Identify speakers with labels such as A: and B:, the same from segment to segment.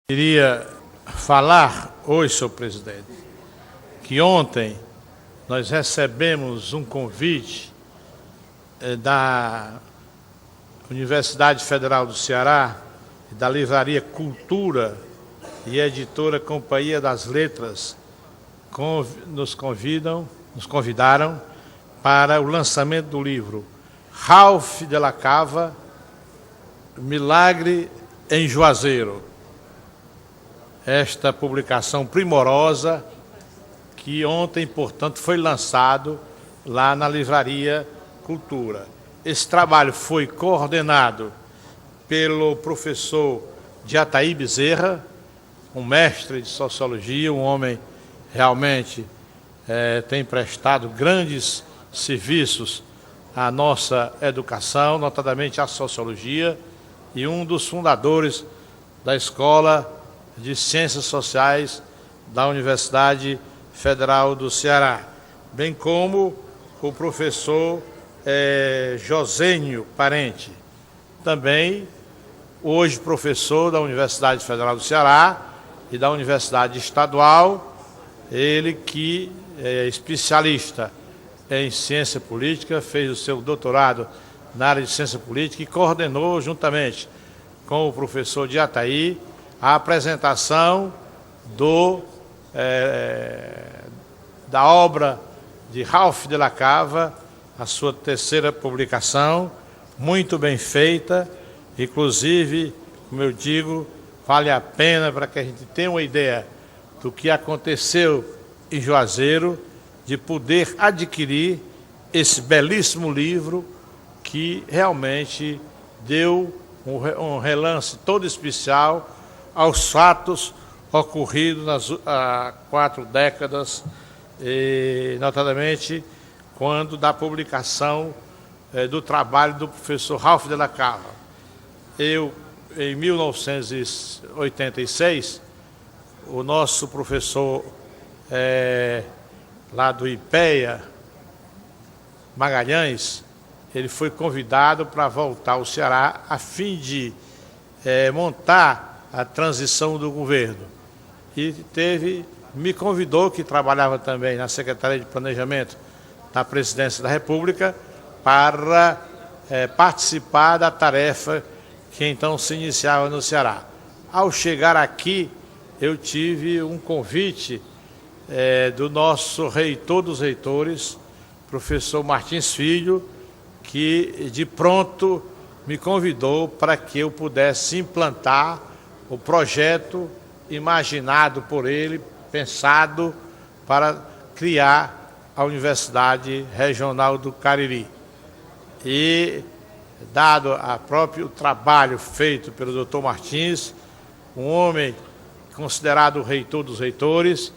A: Queria falar hoje, senhor presidente, que ontem nós recebemos um convite da Universidade Federal do Ceará, da Livraria Cultura e Editora Companhia das Letras, nos convidaram para o lançamento do livro Ralph de la Cava, Milagre em Juazeiro. Esta publicação primorosa que ontem, portanto, foi lançado lá na Livraria Cultura. Esse trabalho foi coordenado pelo professor Diataí Bezerra, um mestre de Sociologia, um homem realmente tem prestado grandes serviços à nossa educação, notadamente à Sociologia, e um dos fundadores da Escola de Ciências Sociais da Universidade Federal do Ceará, bem como o professor Josênio Parente, também hoje professor da Universidade Federal do Ceará e da Universidade Estadual, ele que é especialista em ciência política, fez o seu doutorado na área de ciência política e coordenou juntamente com o professor Diataí a apresentação da obra de Ralph de la Cava, a sua terceira publicação, muito bem feita, inclusive, como eu digo, vale a pena para que a gente tenha uma ideia do que aconteceu em Juazeiro, de poder adquirir esse belíssimo livro que realmente deu um relance todo especial aos fatos ocorridos há 4 décadas, notadamente quando da publicação do trabalho do professor Ralph de la Cava. Em 1986, o nosso professor lá do IPEA, Magalhães, ele foi convidado para voltar ao Ceará a fim de montar a transição do governo. E me convidou, que trabalhava também na Secretaria de Planejamento da Presidência da República, para participar da tarefa que então se iniciava no Ceará. Ao chegar aqui, eu tive um convite do nosso reitor dos reitores, professor Martins Filho, que de pronto me convidou para que eu pudesse implantar o projeto imaginado por ele, pensado para criar a Universidade Regional do Cariri. E, dado o próprio trabalho feito pelo Dr. Martins, um homem considerado o reitor dos reitores,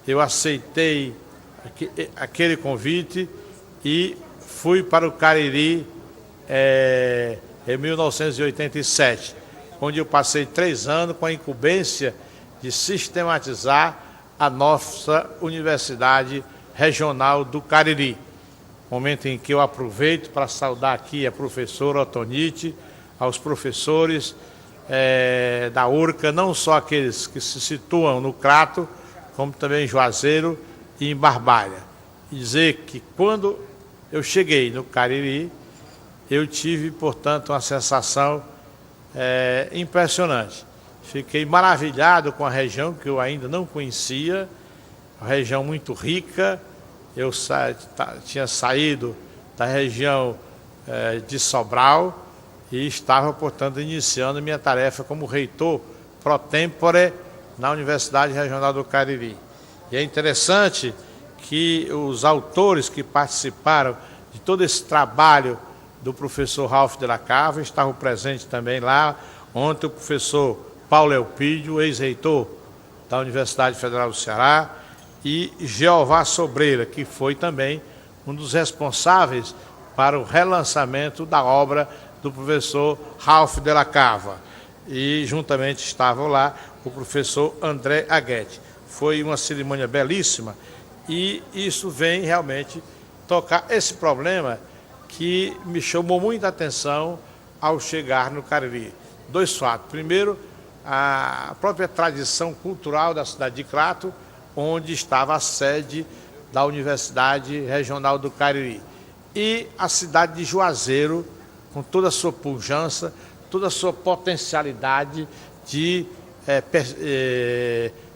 A: eu aceitei aquele convite e fui para o Cariri em 1987, onde eu passei 3 anos com a incumbência de sistematizar a nossa Universidade Regional do Cariri. Momento em que eu aproveito para saudar aqui a professora Otonite, aos professores da URCA, não só aqueles que se situam no Crato, como também em Juazeiro e em Barbalha. E dizer que quando eu cheguei no Cariri, eu tive, portanto, uma sensação impressionante. Fiquei maravilhado com a região que eu ainda não conhecia, uma região muito rica. Eu tinha saído da região de Sobral e estava, portanto, iniciando minha tarefa como reitor pro tempore na Universidade Regional do Cariri. E é interessante que os autores que participaram de todo esse trabalho do professor Ralph de la Cava estavam presentes também lá. Ontem o professor Paulo Elpidio, ex-reitor da Universidade Federal do Ceará, e Jeová Sobreira, que foi também um dos responsáveis para o relançamento da obra do professor Ralph de la Cava. E juntamente estavam lá o professor André Aguete. Foi uma cerimônia belíssima e isso vem realmente tocar esse problema que me chamou muita atenção ao chegar no Cariri. 2 fatos. Primeiro, a própria tradição cultural da cidade de Crato, onde estava a sede da Universidade Regional do Cariri. E a cidade de Juazeiro, com toda a sua pujança, toda a sua potencialidade de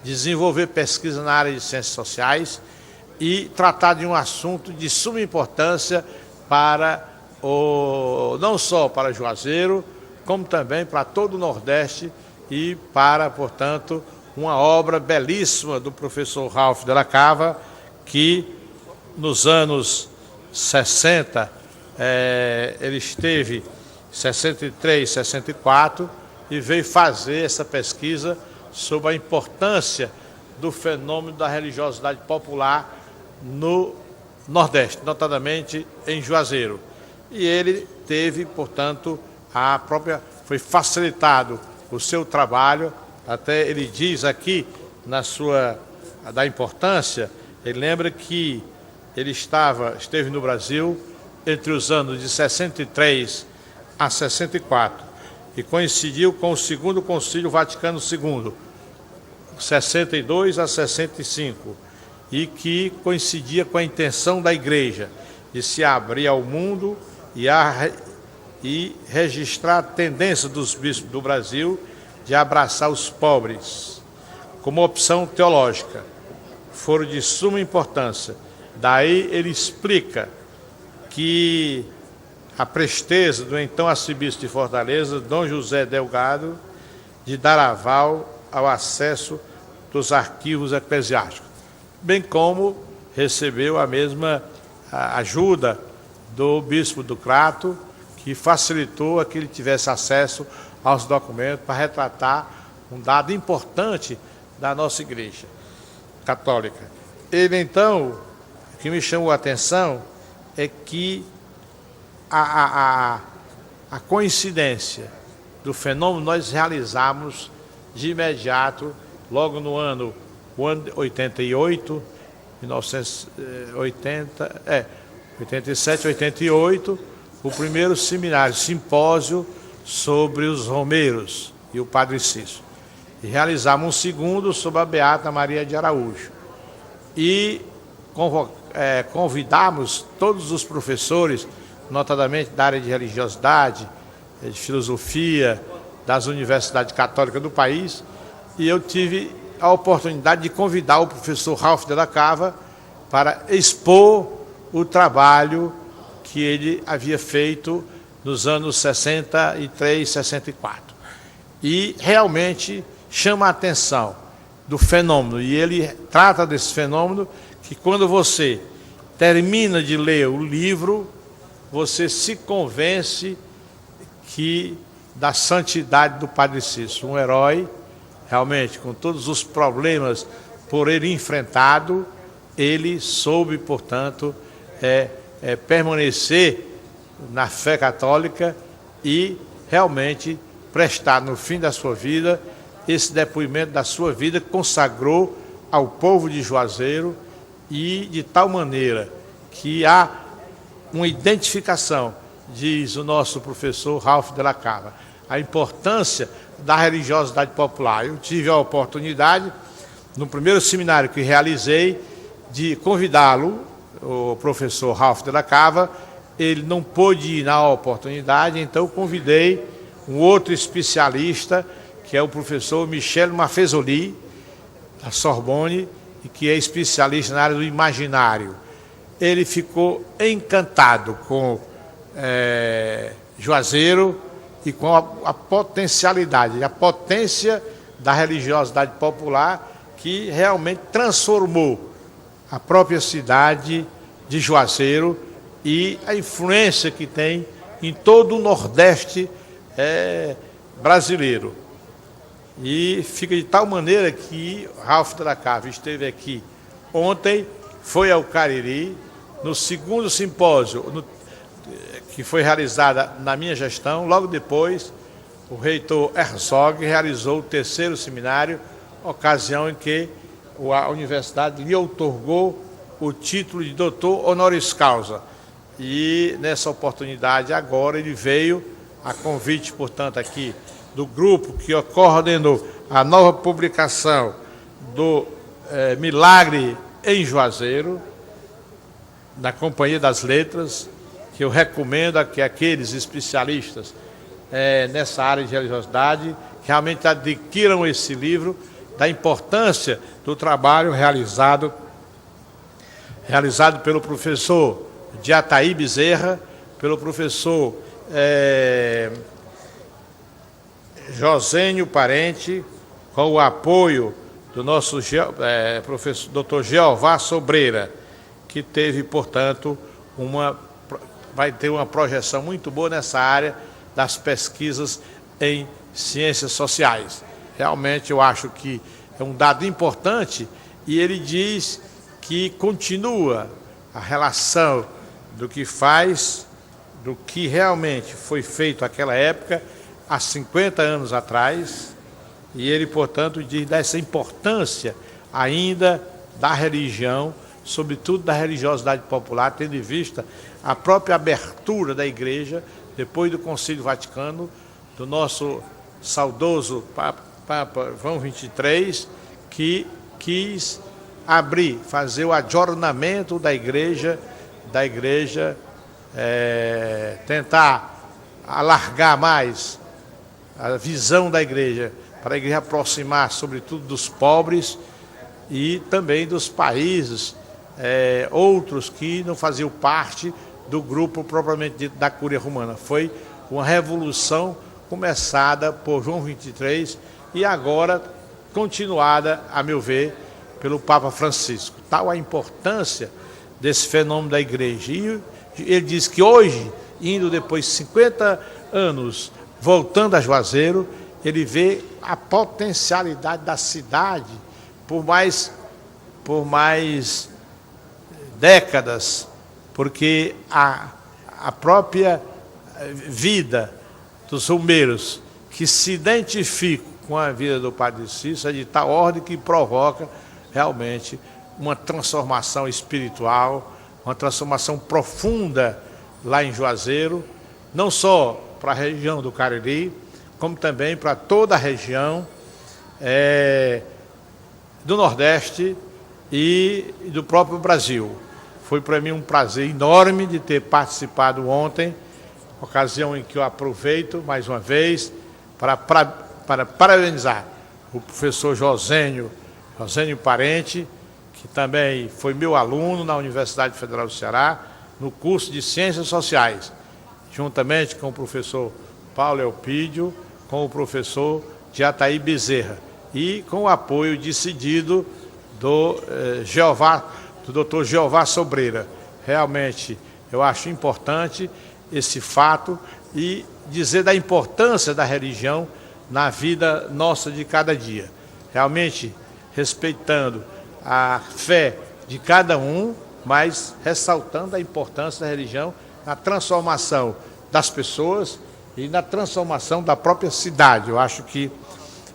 A: desenvolver pesquisa na área de ciências sociais e tratar de um assunto de suma importância para não só para Juazeiro, como também para todo o Nordeste e para, portanto, uma obra belíssima do professor Ralph Della Cava, que nos anos 60, ele esteve 63, 64 e veio fazer essa pesquisa sobre a importância do fenômeno da religiosidade popular no Nordeste, notadamente em Juazeiro. E ele teve, portanto, foi facilitado o seu trabalho, até ele diz aqui da importância, ele lembra que ele esteve no Brasil entre os anos de 63 a 64 e coincidiu com o Segundo Concílio Vaticano II, 62 a 65, e que coincidia com a intenção da Igreja de se abrir ao mundo e registrar a tendência dos bispos do Brasil de abraçar os pobres como opção teológica. Foram de suma importância. Daí ele explica que a presteza do então arcebispo de Fortaleza, Dom José Delgado, de dar aval ao acesso dos arquivos eclesiásticos, bem como recebeu a mesma ajuda do bispo do Crato, que facilitou a que ele tivesse acesso aos documentos para retratar um dado importante da nossa Igreja Católica. Ele, então, o que me chamou a atenção é que a coincidência do fenômeno nós realizamos de imediato, logo no ano 88, 87, 88, o primeiro seminário, simpósio sobre os Romeiros e o Padre Cícero. E realizamos um segundo sobre a Beata Maria de Araújo. E convidamos todos os professores, notadamente da área de religiosidade, de filosofia, das universidades católicas do país, e eu tive a oportunidade de convidar o professor Ralph Della Cava para expor o trabalho que ele havia feito nos anos 63, 64. E realmente chama a atenção do fenômeno, e ele trata desse fenômeno que quando você termina de ler o livro, você se convence da santidade do Padre Cícero, um herói, realmente, com todos os problemas por ele enfrentado, ele soube, portanto, permanecer na fé católica e realmente prestar no fim da sua vida esse depoimento da sua vida que consagrou ao povo de Juazeiro, e de tal maneira que há uma identificação, diz o nosso professor Ralph Della Cava, a importância da religiosidade popular. Eu tive a oportunidade, no primeiro seminário que realizei, de convidá-lo, o professor Ralph Della Cava. Ele não pôde ir na oportunidade, então eu convidei um outro especialista, que é o professor Michel Maffezoli, da Sorbonne, e que é especialista na área do imaginário. Ele ficou encantado com Juazeiro e com a potencialidade, a potência da religiosidade popular, que realmente transformou a própria cidade de Juazeiro e a influência que tem em todo o Nordeste brasileiro. E fica de tal maneira que Ralph Della Cava esteve aqui ontem, foi ao Cariri, no segundo simpósio que foi realizado na minha gestão. Logo depois, o reitor Herzog realizou o terceiro seminário, ocasião em que a universidade lhe outorgou o título de doutor honoris causa. E nessa oportunidade agora ele veio, a convite, portanto, aqui do grupo que coordenou a nova publicação do Milagre em Juazeiro, da Companhia das Letras, que eu recomendo a que aqueles especialistas nessa área de religiosidade realmente adquiram esse livro, da importância do trabalho realizado pelo professor Jataí Bezerra, pelo professor Josênio Parente, com o apoio do nosso professor Dr. Jeová Sobreira, que teve, portanto, vai ter uma projeção muito boa nessa área das pesquisas em ciências sociais. Realmente eu acho que é um dado importante, e ele diz que continua a relação do que faz, do que realmente foi feito naquela época, há 50 anos atrás, e ele, portanto, diz dessa importância ainda da religião, sobretudo da religiosidade popular, tendo em vista a própria abertura da Igreja, depois do Concílio Vaticano, do nosso saudoso Papa João XXIII, que quis abrir, fazer o adornamento da Igreja, tentar alargar mais a visão da Igreja, para a Igreja aproximar, sobretudo, dos pobres e também dos países outros que não faziam parte do grupo propriamente dito da Cúria Romana. Foi uma revolução começada por João XXIII e agora continuada, a meu ver, pelo Papa Francisco. Tal a importância desse fenômeno da Igreja. E ele diz que hoje, indo depois de 50 anos, voltando a Juazeiro, ele vê a potencialidade da cidade por mais décadas, porque a própria vida dos romeiros que se identificam com a vida do Padre Cícero é de tal ordem que provoca realmente uma transformação espiritual, uma transformação profunda lá em Juazeiro, não só para a região do Cariri, como também para toda a região do Nordeste e do próprio Brasil. Foi para mim um prazer enorme de ter participado ontem, ocasião em que eu aproveito mais uma vez para parabenizar o professor Josênio Parente, que também foi meu aluno na Universidade Federal do Ceará, no curso de Ciências Sociais, juntamente com o professor Paulo Elpídio, com o professor Jataí Bezerra, e com o apoio decidido do Dr. Jeová Sobreira. Realmente, eu acho importante esse fato e dizer da importância da religião na vida nossa de cada dia. Realmente, respeitando a fé de cada um, mas ressaltando a importância da religião na transformação das pessoas e na transformação da própria cidade. Eu acho que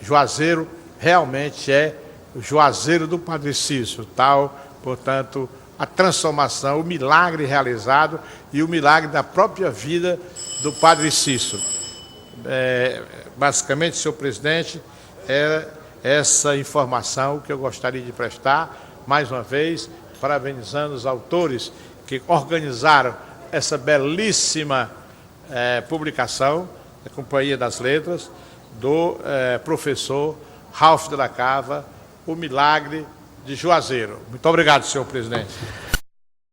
A: Juazeiro realmente é o Juazeiro do Padre Cícero, tal, portanto, a transformação, o milagre realizado e o milagre da própria vida do Padre Cícero. Basicamente, senhor presidente, é essa informação que eu gostaria de prestar, mais uma vez, parabenizando os autores que organizaram essa belíssima publicação da Companhia das Letras, do professor Ralph de la Cava, O Milagre de Juazeiro. Muito obrigado, senhor presidente.